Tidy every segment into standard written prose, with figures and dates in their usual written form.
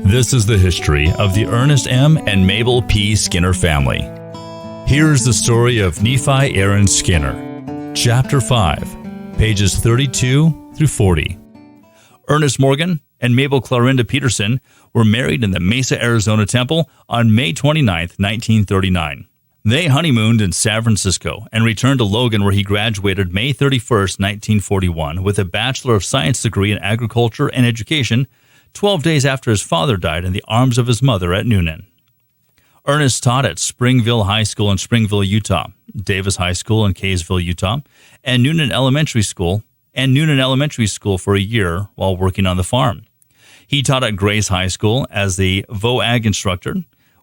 This is the history of the Ernest M. and Mabel P. Skinner family. Here's the story of Nephi Aaron Skinner. Chapter 5, pages 32 through 40. Ernest Morgan and Mabel Clarinda Peterson were married in the Mesa, Arizona temple on May 29, 1939. They honeymooned in San Francisco and returned to Logan, where he graduated May 31, 1941, with a Bachelor of Science degree in Agriculture and Education, 12 days after his father died in the arms of his mother at Noonan. Ernest taught at Springville High School in Springville, Utah, Davis High School in Kaysville, Utah, and Noonan Elementary School for a year while working on the farm. He taught at Grace High School as the VOAG instructor,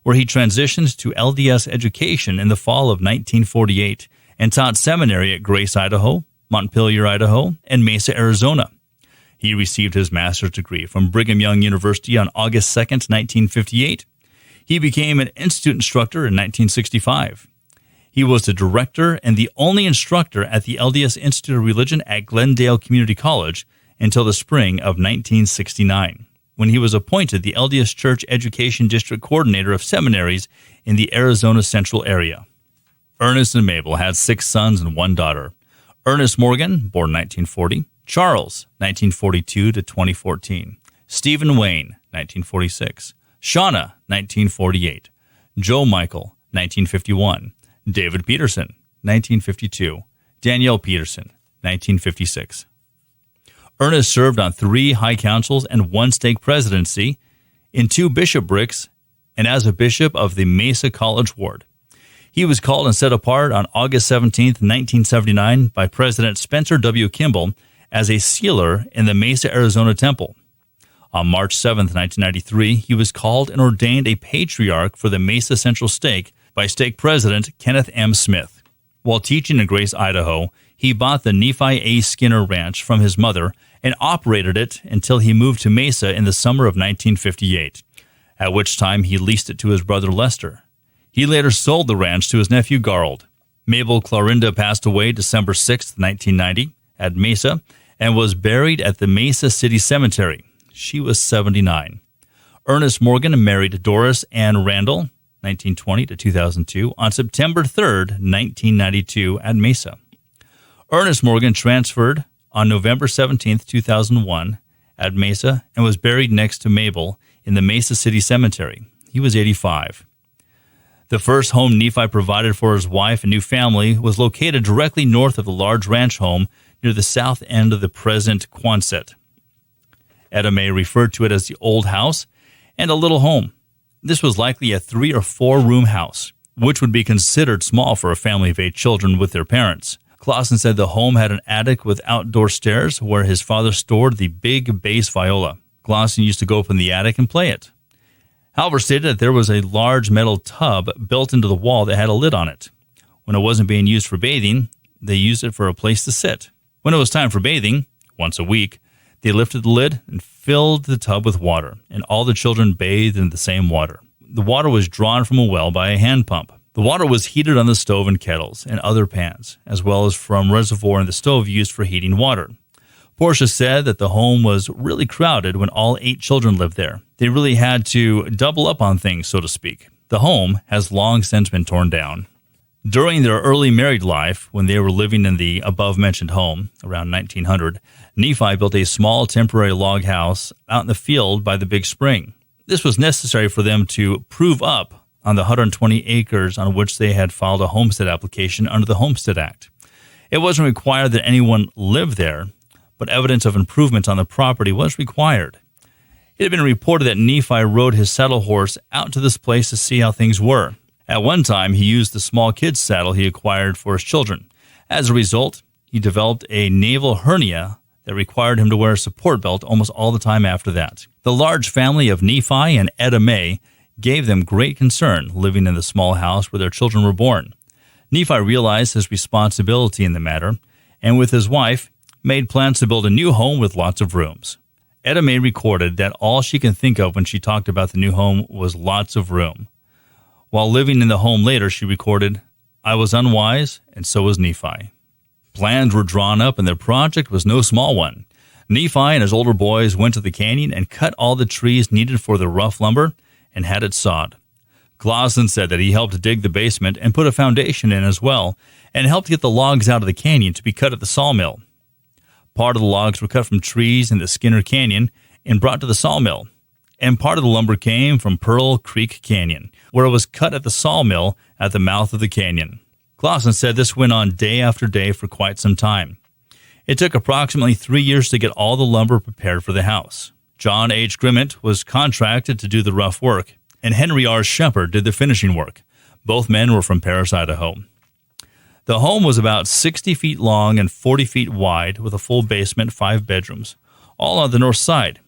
where he transitioned to LDS education in the fall of 1948 and taught seminary at Grace, Idaho, Montpelier, Idaho, and Mesa, Arizona. He received his master's degree from Brigham Young University on August 2, 1958. He became an institute instructor in 1965. He was the director and the only instructor at the LDS Institute of Religion at Glendale Community College until the spring of 1969, when he was appointed the LDS Church Education District Coordinator of Seminaries in the Arizona Central area. Ernest and Mabel had 6 sons and 1 daughter. Ernest Morgan, born 1940, Charles, 1942 to 2014, Stephen Wayne, 1946, Shauna, 1948, Joe Michael, 1951, David Peterson, 1952, Danielle Peterson, 1956. Ernest served on 3 high councils and 1 stake presidency, in 2 bishoprics, and as a bishop of the Mesa College Ward. He was called and set apart on August 17, 1979, by President Spencer W. Kimball as a sealer in the Mesa, Arizona temple. On March 7, 1993, he was called and ordained a patriarch for the Mesa Central Stake by stake president Kenneth M. Smith. While teaching in Grace, Idaho, he bought the Nephi A. Skinner Ranch from his mother and operated it until he moved to Mesa in the summer of 1958, at which time he leased it to his brother Lester. He later sold the ranch to his nephew Garold. Mabel Clarinda passed away December 6, 1990, at Mesa, and was buried at the Mesa City Cemetery. She was 79. Ernest Morgan married Doris Ann Randall, 1920 to 2002, on September 3, 1992, at Mesa. Ernest Morgan transferred on November 17, 2001, at Mesa, and was buried next to Mabel in the Mesa City Cemetery. He was 85. The first home Nephi provided for his wife and new family was located directly north of the large ranch home near the south end of the present Quonset. Etta May referred to it as the old house and a little home. This was likely a 3 or 4 room house, which would be considered small for a family of 8 children with their parents. Clausen said the home had an attic with outdoor stairs where his father stored the big bass viola. Clausen used to go up in the attic and play it. Halver stated that there was a large metal tub built into the wall that had a lid on it. When it wasn't being used for bathing, they used it for a place to sit. When it was time for bathing, once a week, they lifted the lid and filled the tub with water, and all the children bathed in the same water. The water was drawn from a well by a hand pump. The water was heated on the stove and kettles and other pans, as well as from reservoir in the stove used for heating water. Portia said that the home was really crowded when all 8 children lived there. They really had to double up on things, so to speak. The home has long since been torn down. During their early married life, when they were living in the above-mentioned home, around 1900, Nephi built a small temporary log house out in the field by the Big Spring. This was necessary for them to prove up on the 120 acres on which they had filed a homestead application under the Homestead Act. It wasn't required that anyone live there, but evidence of improvements on the property was required. It had been reported that Nephi rode his saddle horse out to this place to see how things were. At one time, he used the small kid's saddle he acquired for his children. As a result, he developed a naval hernia that required him to wear a support belt almost all the time after that. The large family of Nephi and Etta May gave them great concern living in the small house where their children were born. Nephi realized his responsibility in the matter, and with his wife, made plans to build a new home with lots of rooms. Etta May recorded that all she can think of when she talked about the new home was lots of room. While living in the home later, she recorded, "I was unwise, and so was Nephi." Plans were drawn up, and the project was no small one. Nephi and his older boys went to the canyon and cut all the trees needed for the rough lumber and had it sawed. Clausen said that he helped dig the basement and put a foundation in as well, and helped get the logs out of the canyon to be cut at the sawmill. Part of the logs were cut from trees in the Skinner Canyon and brought to the sawmill, and part of the lumber came from Pearl Creek Canyon, where it was cut at the sawmill at the mouth of the canyon. Clausen said this went on day after day for quite some time. It took approximately 3 years to get all the lumber prepared for the house. John H. Grimmett was contracted to do the rough work, and Henry R. Shepard did the finishing work. Both men were from Paris, Idaho. The home was about 60 feet long and 40 feet wide, with a full basement, 5 bedrooms, all on the north side.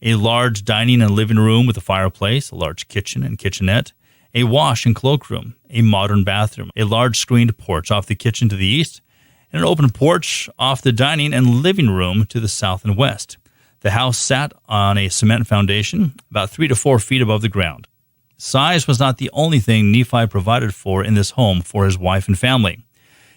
A large dining and living room with a fireplace, a large kitchen and kitchenette, a wash and cloakroom, a modern bathroom, a large screened porch off the kitchen to the east, and an open porch off the dining and living room to the south and west. The house sat on a cement foundation about 3 to 4 feet above the ground. Size was not the only thing Nephi provided for in this home for his wife and family.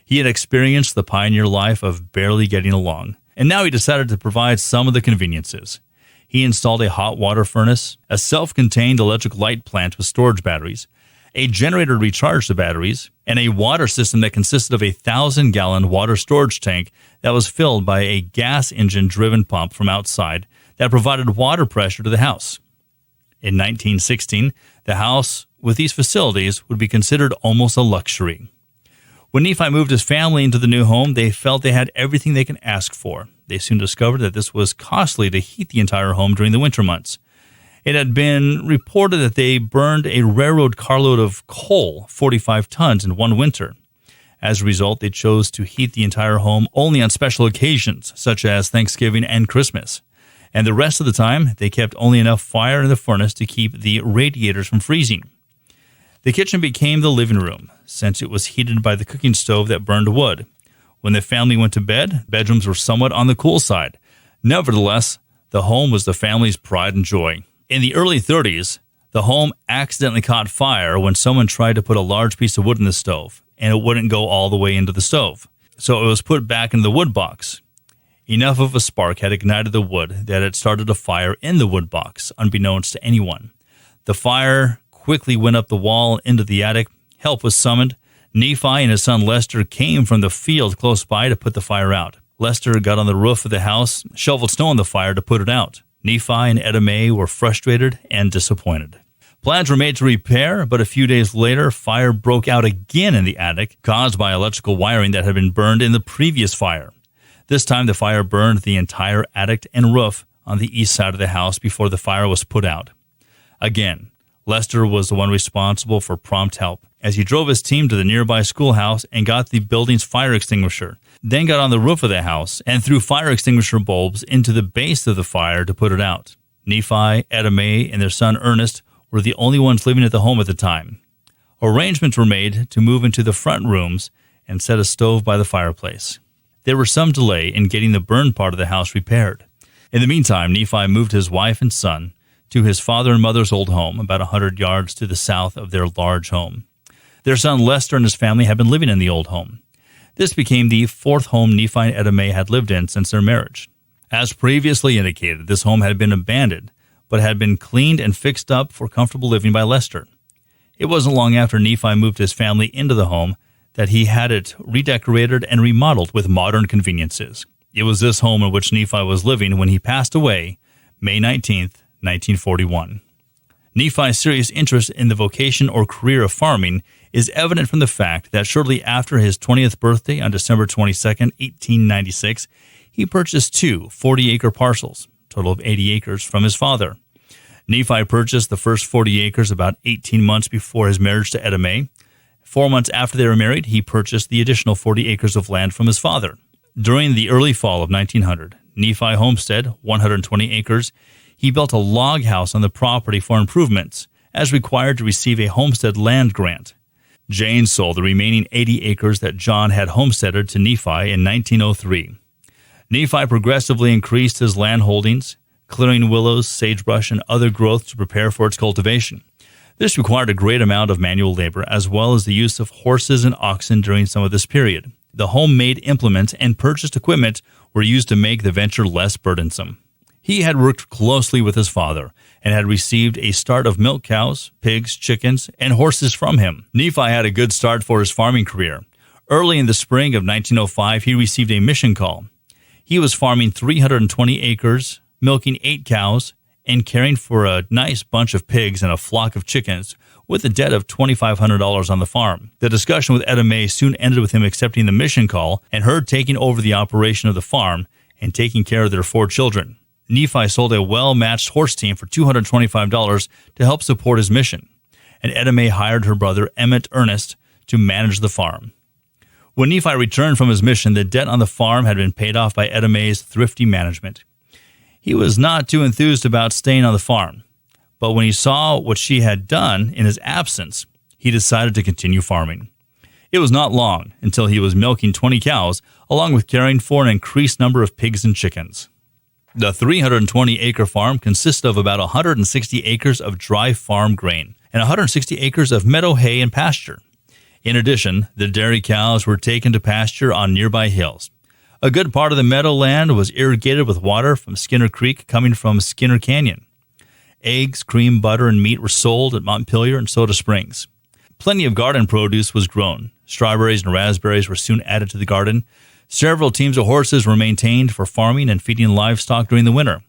He had experienced the pioneer life of barely getting along, and now he decided to provide some of the conveniences. He installed a hot water furnace, a self-contained electric light plant with storage batteries, a generator to recharge the batteries, and a water system that consisted of a 1,000-gallon water storage tank that was filled by a gas engine-driven pump from outside that provided water pressure to the house. In 1916, the house with these facilities would be considered almost a luxury. When Nephi moved his family into the new home, they felt they had everything they could ask for. They soon discovered that this was costly to heat the entire home during the winter months. It had been reported that they burned a railroad carload of coal, 45 tons, in one winter. As a result, they chose to heat the entire home only on special occasions, such as Thanksgiving and Christmas. And the rest of the time, they kept only enough fire in the furnace to keep the radiators from freezing. The kitchen became the living room, since it was heated by the cooking stove that burned wood. When the family went to bed, bedrooms were somewhat on the cool side. Nevertheless, the home was the family's pride and joy. In the early 30s, the home accidentally caught fire when someone tried to put a large piece of wood in the stove, and it wouldn't go all the way into the stove. So it was put back in the wood box. Enough of a spark had ignited the wood that it started a fire in the wood box, unbeknownst to anyone. The fire quickly went up the wall into the attic. Help was summoned. Nephi and his son Lester came from the field close by to put the fire out. Lester got on the roof of the house, shoveled snow on the fire to put it out. Nephi and Etta Mae were frustrated and disappointed. Plans were made to repair, but a few days later, fire broke out again in the attic, caused by electrical wiring that had been burned in the previous fire. This time, the fire burned the entire attic and roof on the east side of the house before the fire was put out. Again, Lester was the one responsible for prompt help, as he drove his team to the nearby schoolhouse and got the building's fire extinguisher, then got on the roof of the house and threw fire extinguisher bulbs into the base of the fire to put it out. Nephi, Etta Mae, and their son Earnest were the only ones living at the home at the time. Arrangements were made to move into the front rooms and set a stove by the fireplace. There was some delay in getting the burned part of the house repaired. In the meantime, Nephi moved his wife and son to his father and mother's old home, about 100 yards to the south of their large home. Their son Lester and his family had been living in the old home. This became the fourth home Nephi and Etta Mae had lived in since their marriage. As previously indicated, this home had been abandoned, but had been cleaned and fixed up for comfortable living by Lester. It wasn't long after Nephi moved his family into the home that he had it redecorated and remodeled with modern conveniences. It was this home in which Nephi was living when he passed away May 19th, 1941. Nephi's serious interest in the vocation or career of farming is evident from the fact that shortly after his 20th birthday on December 22, 1896, he purchased two 40-acre parcels, a total of 80 acres, from his father. Nephi purchased the first 40 acres about 18 months before his marriage to Etta Mae. 4 months after they were married, he purchased the additional 40 acres of land from his father. During the early fall of 1900, Nephi homestead, 120 acres, he built a log house on the property for improvements, as required to receive a homestead land grant. Jane sold the remaining 80 acres that John had homesteaded to Nephi in 1903. Nephi progressively increased his land holdings, clearing willows, sagebrush, and other growth to prepare for its cultivation. This required a great amount of manual labor, as well as the use of horses and oxen during some of this period. The homemade implements and purchased equipment were used to make the venture less burdensome. He had worked closely with his father and had received a start of milk cows, pigs, chickens, and horses from him. Nephi had a good start for his farming career. Early in the spring of 1905, he received a mission call. He was farming 320 acres, milking 8 cows, and caring for a nice bunch of pigs and a flock of chickens with a debt of $2,500 on the farm. The discussion with Etta May soon ended with him accepting the mission call and her taking over the operation of the farm and taking care of their 4 children. Nephi sold a well-matched horse team for $225 to help support his mission, and Etta May hired her brother Earnest to manage the farm. When Nephi returned from his mission, the debt on the farm had been paid off by Etta May's thrifty management. He was not too enthused about staying on the farm, but when he saw what she had done in his absence, he decided to continue farming. It was not long until he was milking 20 cows, along with caring for an increased number of pigs and chickens. The 320-acre farm consists of about 160 acres of dry farm grain and 160 acres of meadow hay and pasture. In addition, the dairy cows were taken to pasture on nearby hills. A good part of the meadowland was irrigated with water from Skinner Creek coming from Skinner Canyon. Eggs, cream, butter, and meat were sold at Montpelier and Soda Springs. Plenty of garden produce was grown. Strawberries and raspberries were soon added to the garden. Several teams of horses were maintained for farming and feeding livestock during the winter.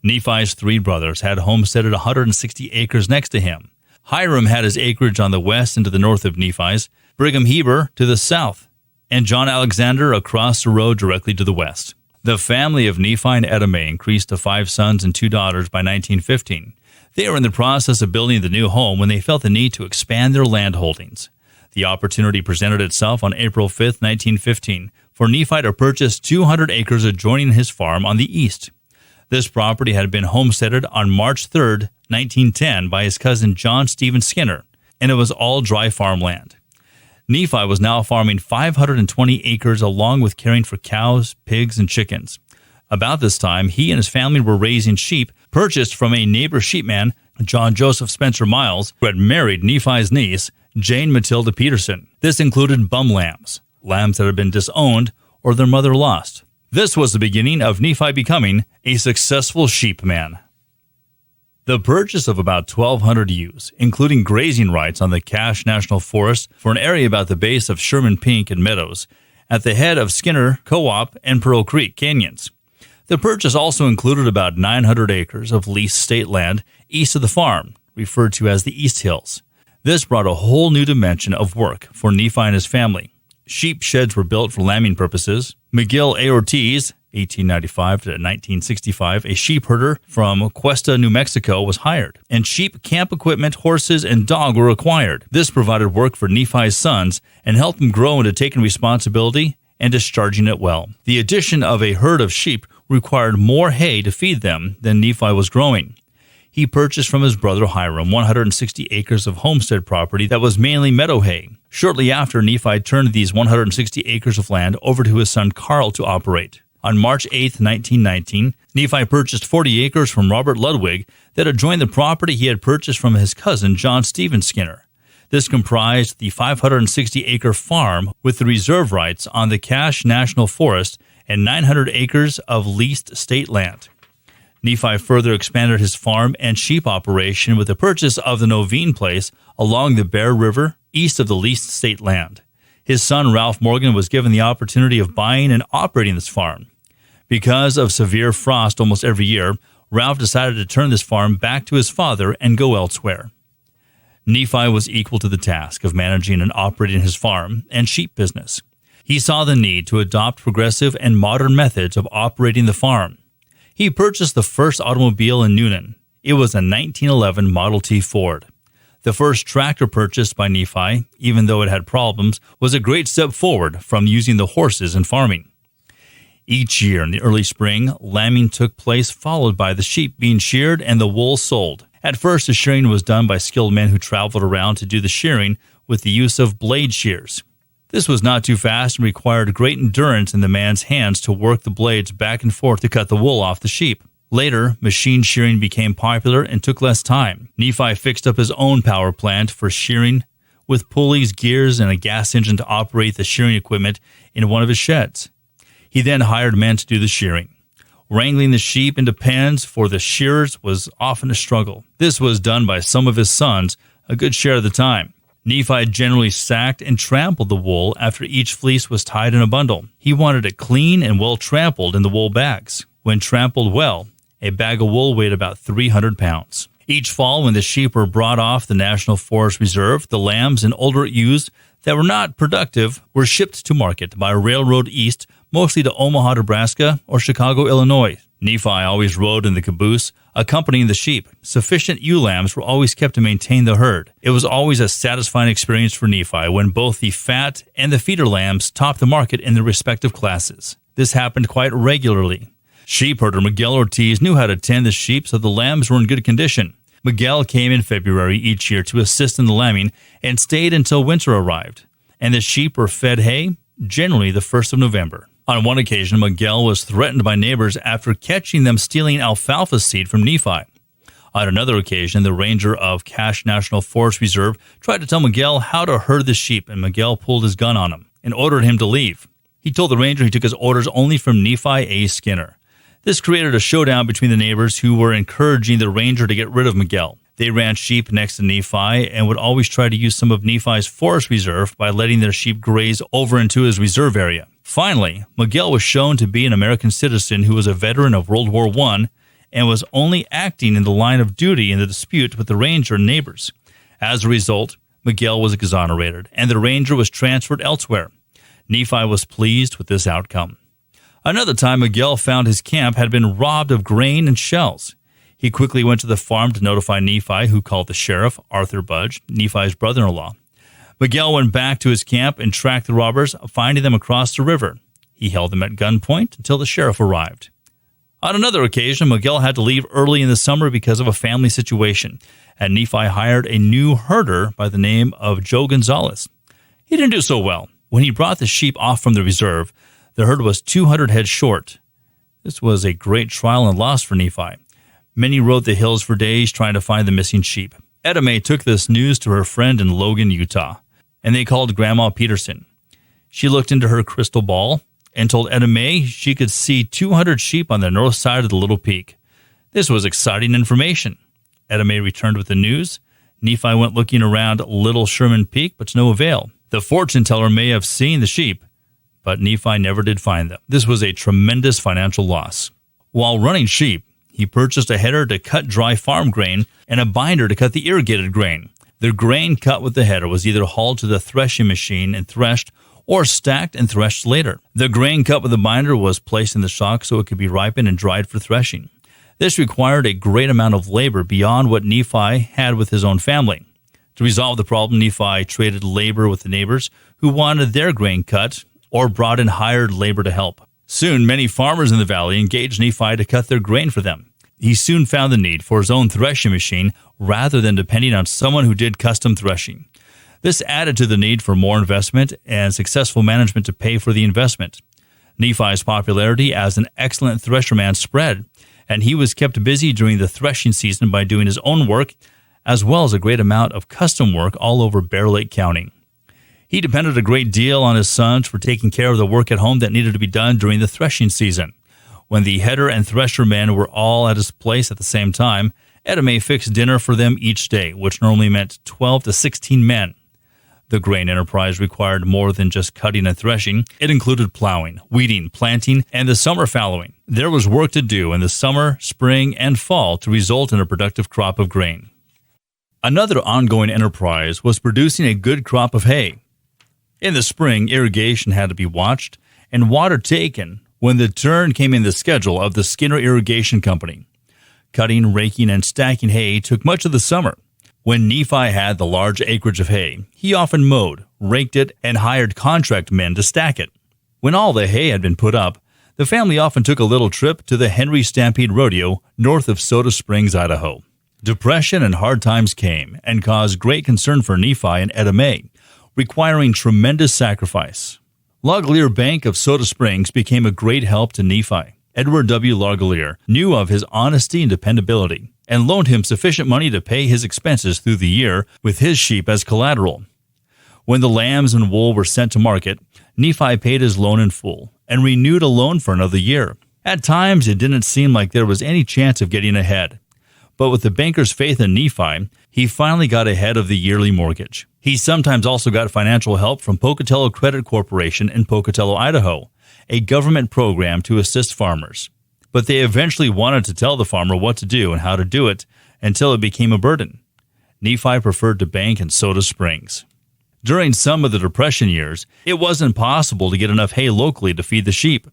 Nephi's 3 brothers had homesteaded 160 acres next to him. Hiram had his acreage on the west and to the north of Nephi's, Brigham Heber to the south, and John Alexander across the road directly to the west. The family of Nephi and Etta May increased to 5 sons and 2 daughters by 1915. They were in the process of building the new home when they felt the need to expand their land holdings. The opportunity presented itself on April 5, 1915, for Nephi to purchase 200 acres adjoining his farm on the east. This property had been homesteaded on March 3, 1910 by his cousin John Stephen Skinner, and it was all dry farmland. Nephi was now farming 520 acres along with caring for cows, pigs, and chickens. About this time, he and his family were raising sheep purchased from a neighbor sheepman, John Joseph Spencer Miles, who had married Nephi's niece, Jane Matilda Peterson. This included bum lambs that had been disowned or their mother lost. This was the beginning of Nephi becoming a successful sheepman. The purchase of about 1,200 ewes, including grazing rights on the Cache National Forest for an area about the base of Sherman Pink and Meadows, at the head of Skinner, Co-op, and Pearl Creek canyons. The purchase also included about 900 acres of leased state land east of the farm, referred to as the East Hills. This brought a whole new dimension of work for Nephi and his family. Sheep sheds were built for lambing purposes. McGill A. Ortiz, 1895 to 1965, a sheep herder from Cuesta, New Mexico, was hired, and sheep camp equipment, horses, and dog were acquired. This provided work for Nephi's sons and helped them grow into taking responsibility and discharging it well. The addition of a herd of sheep required more hay to feed them than Nephi was growing. He purchased from his brother Hiram 160 acres of homestead property that was mainly meadow hay. Shortly after, Nephi turned these 160 acres of land over to his son Carl to operate. On March 8, 1919, Nephi purchased 40 acres from Robert Ludwig that adjoined the property he had purchased from his cousin John Stephen Skinner. This comprised the 560-acre farm with the reserve rights on the Cache National Forest and 900 acres of leased state land. Nephi further expanded his farm and sheep operation with the purchase of the Novine Place along the Bear River east of the leased state land. His son Ralph Morgan was given the opportunity of buying and operating this farm. Because of severe frost almost every year, Ralph decided to turn this farm back to his father and go elsewhere. Nephi was equal to the task of managing and operating his farm and sheep business. He saw the need to adopt progressive and modern methods of operating the farm. He purchased the first automobile in Newnan. It was a 1911 Model T Ford. The first tractor purchased by Nephi, even though it had problems, was a great step forward from using the horses in farming. Each year in the early spring, lambing took place, followed by the sheep being sheared and the wool sold. At first, the shearing was done by skilled men who traveled around to do the shearing with the use of blade shears. This was not too fast and required great endurance in the man's hands to work the blades back and forth to cut the wool off the sheep. Later, machine shearing became popular and took less time. Nephi fixed up his own power plant for shearing with pulleys, gears, and a gas engine to operate the shearing equipment in one of his sheds. He then hired men to do the shearing. Wrangling the sheep into pens for the shearers was often a struggle. This was done by some of his sons a good share of the time. Nephi generally sacked and trampled the wool after each fleece was tied in a bundle. He wanted it clean and well trampled in the wool bags. When trampled well, a bag of wool weighed about 300 pounds. Each fall, when the sheep were brought off the National Forest Reserve, the lambs and older ewes that were not productive were shipped to market by railroad east, mostly to Omaha, Nebraska, or Chicago, Illinois. Nephi always rode in the caboose, accompanying the sheep. Sufficient ewe lambs were always kept to maintain the herd. It was always a satisfying experience for Nephi when both the fat and the feeder lambs topped the market in their respective classes. This happened quite regularly. Sheepherder Miguel Ortiz knew how to tend the sheep so the lambs were in good condition. Miguel came in February each year to assist in the lambing and stayed until winter arrived, and the sheep were fed hay, generally the 1st of November. On one occasion, Miguel was threatened by neighbors after catching them stealing alfalfa seed from Nephi. On another occasion, the ranger of Cache National Forest Reserve tried to tell Miguel how to herd the sheep, and Miguel pulled his gun on him and ordered him to leave. He told the ranger he took his orders only from Nephi A. Skinner. This created a showdown between the neighbors who were encouraging the ranger to get rid of Miguel. They ran sheep next to Nephi and would always try to use some of Nephi's forest reserve by letting their sheep graze over into his reserve area. Finally, Miguel was shown to be an American citizen who was a veteran of World War I and was only acting in the line of duty in the dispute with the ranger and neighbors. As a result, Miguel was exonerated, and the ranger was transferred elsewhere. Nephi was pleased with this outcome. Another time, Miguel found his camp had been robbed of grain and shells. He quickly went to the farm to notify Nephi, who called the sheriff, Arthur Budge, Nephi's brother-in-law. Miguel went back to his camp and tracked the robbers, finding them across the river. He held them at gunpoint until the sheriff arrived. On another occasion, Miguel had to leave early in the summer because of a family situation, and Nephi hired a new herder by the name of Joe Gonzalez. He didn't do so well. When he brought the sheep off from the reserve, the herd was 200 head short. This was a great trial and loss for Nephi. Many rode the hills for days trying to find the missing sheep. Etta Mae took this news to her friend in Logan, Utah, and they called Grandma Peterson. She looked into her crystal ball and told Etta Mae she could see 200 sheep on the north side of the Little Peak. This was exciting information. Etta Mae returned with the news. Nephi went looking around Little Sherman Peak, but to no avail. The fortune teller may have seen the sheep, but Nephi never did find them. This was a tremendous financial loss. While running sheep, he purchased a header to cut dry farm grain and a binder to cut the irrigated grain. The grain cut with the header was either hauled to the threshing machine and threshed or stacked and threshed later. The grain cut with the binder was placed in the shock so it could be ripened and dried for threshing. This required a great amount of labor beyond what Nephi had with his own family. To resolve the problem, Nephi traded labor with the neighbors who wanted their grain cut or brought in hired labor to help. Soon, many farmers in the valley engaged Nephi to cut their grain for them. He soon found the need for his own threshing machine rather than depending on someone who did custom threshing. This added to the need for more investment and successful management to pay for the investment. Nephi's popularity as an excellent thresherman spread, and he was kept busy during the threshing season by doing his own work as well as a great amount of custom work all over Bear Lake County. He depended a great deal on his sons for taking care of the work at home that needed to be done during the threshing season. When the header and thresher men were all at his place at the same time, Etta Mae fixed dinner for them each day, which normally meant 12 to 16 men. The grain enterprise required more than just cutting and threshing. It included plowing, weeding, planting, and the summer fallowing. There was work to do in the summer, spring, and fall to result in a productive crop of grain. Another ongoing enterprise was producing a good crop of hay. In the spring, irrigation had to be watched and water taken when the turn came in the schedule of the Skinner Irrigation Company. Cutting, raking, and stacking hay took much of the summer. When Nephi had the large acreage of hay, he often mowed, raked it, and hired contract men to stack it. When all the hay had been put up, the family often took a little trip to the Henry Stampede Rodeo north of Soda Springs, Idaho. Depression and hard times came and caused great concern for Nephi and Etta Mae, requiring tremendous sacrifice. Lagalier Bank of Soda Springs became a great help to Nephi. Edward W. Lagalier knew of his honesty and dependability and loaned him sufficient money to pay his expenses through the year with his sheep as collateral. When the lambs and wool were sent to market, Nephi paid his loan in full and renewed a loan for another year. At times, it didn't seem like there was any chance of getting ahead. But with the banker's faith in Nephi, he finally got ahead of the yearly mortgage. He sometimes also got financial help from Pocatello Credit Corporation in Pocatello, Idaho, a government program to assist farmers. But they eventually wanted to tell the farmer what to do and how to do it until it became a burden. Nephi preferred to bank in Soda Springs. During some of the Depression years, it wasn't possible to get enough hay locally to feed the sheep.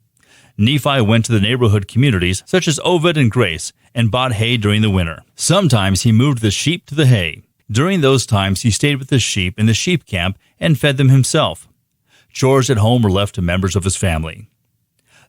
Nephi went to the neighborhood communities such as Ovid and Grace and bought hay during the winter. Sometimes he moved the sheep to the hay. During those times, he stayed with the sheep in the sheep camp and fed them himself. Chores at home were left to members of his family.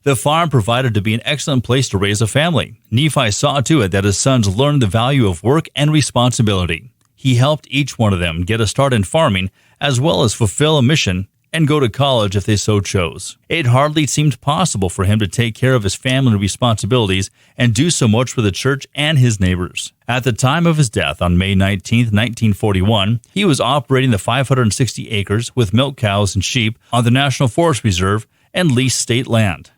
The farm provided to be an excellent place to raise a family. Nephi saw to it that his sons learned the value of work and responsibility. He helped each one of them get a start in farming as well as fulfill a mission and go to college if they so chose. It hardly seemed possible for him to take care of his family responsibilities and do so much for the church and his neighbors. At the time of his death on May 19, 1941, he was operating the 560 acres with milk cows and sheep on the National Forest Reserve and leased state land.